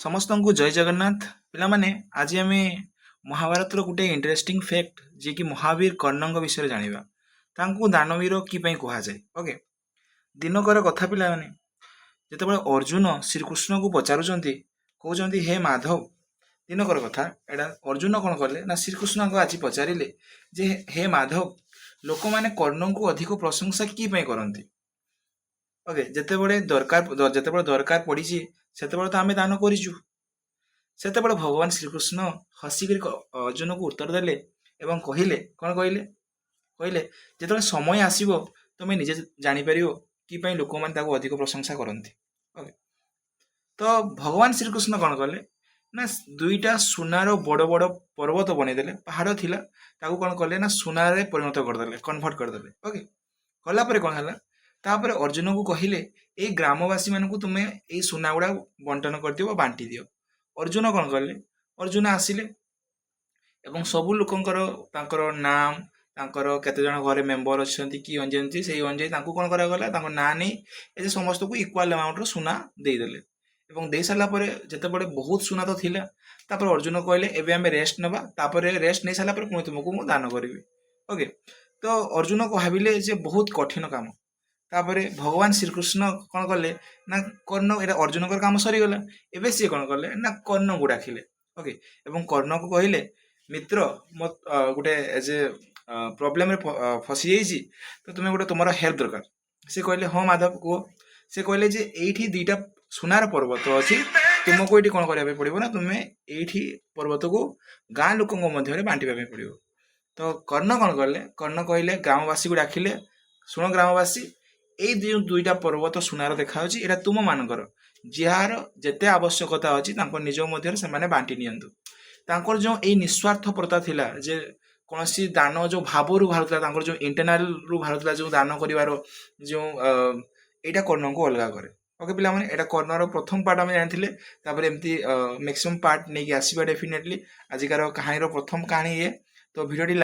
समस्त को जय जगन्नाथ पिलामाने आज आम महाभारत गोटे इंटरेस्टिंग फैक्ट जी कि महावीर कर्णଙ୍କ विषय जानिबा तांको दानवीर कि पई कहा जाए। ओके, दिनकर कथा पिलामाने जेतेबेले अर्जुन श्रीकृष्ण को पचारुचंती कहउचंती हे माधव दिनकर कथा एडा अर्जुन कौन कले ना श्रीकृष्ण को आज पचारिले जे हे माधव लोक माने कर्ण को अधिक प्रशंसा कि पई करंती। ओके, जेतेबेले दरकार पड़ी सेतेबेले तो आमे दान करिचु। सेतेबेले भगवान श्रीकृष्ण हसिक अर्जुन को उत्तर देले एवं कहिले कौन कहले कहले जेतेबेले समय आसीबो तुमे निजे जानि परियो कि पई लोक माने ताको अधिक प्रशंसा करंती। ओके, तो भगवान श्रीकृष्ण कौन कले ना दुईटा सुनार बड़ बड़ पर्वत बनेदेले पहाड़ थिला ताको कौन कले ना सुनारे परिणत करदेले कन्वर्ट करदेले। ओके, कला परे कौन हला तापर अर्जुन को कहिले ए ग्रामवासी मानकु तुमे ए सुना गुडा बंटन करदियो बांटी दियो। अर्जुन कौन कले अर्जुन आसिले एवं सबु लोकंकर तांकर नाम तांकर केते जण घरे मेंबर अछंती कि अंजंती सेही अंजय तांको कोन करा गला तांको ना नै ए जे समस्त को इक्वल अमाउंट रो सुना देई देले एवं देई साला परे जते बडे बहुत सुना तो थिला तापर अर्जुन कहले एबे हमें रेस्ट नबा तापर रेस्ट नै साला परे पुଣି तुमको मु दान करबी। ओके, तो अर्जुन को भाबिले जे बहुत कठिन काम तापरे भगवान श्रीकृष्ण कौन कले ना कर्ण एटा अर्जुन काम सरीगला एबे सी कौन कले ना कर्ण को डाकिले। ओके, एवं कर्ण को कहले मित्र मो गोटे एज ए प्रोब्लेम रे फसी जाइछि तो तुमे गोटे तुमर हेल्प दरकार। से कहले हाँ माधव को से कहले जे एठी दुईटा सुनार पर्वत अछि तुमको एठी कौन करिया पड़िबो ना तुमे एठी पर्वत को गाँ लोकंग मध्य रे बांटिबा पे पड़िबो। तो कर्ण कौन कले कर्ण कहले ग्रामवासी को डाकिले सुन ग्रामवासी एई दुईटा पर्वत सुनार देखा एटा तुम मानकर जार जेते आवश्यकता अछि तांको निज मध्य से माने बांटी नियंतु। तांकर जो एई निस्वार्थपरता थिला जे कोनसी दान जो भावरु भारतला तांकर जो इंटरनल रु भारतला जो दान करिवारो जो एटा कर्ण को अलगा करे। ओके पिला माने एटा कर्णर प्रथम पार्ट आमे जानथिले तापर एम्ति मैक्सिमम पार्ट नै कि आसीबा डेफिनेटली आजिकार कहानीर प्रथम कहानी ये। तो भिडियोटी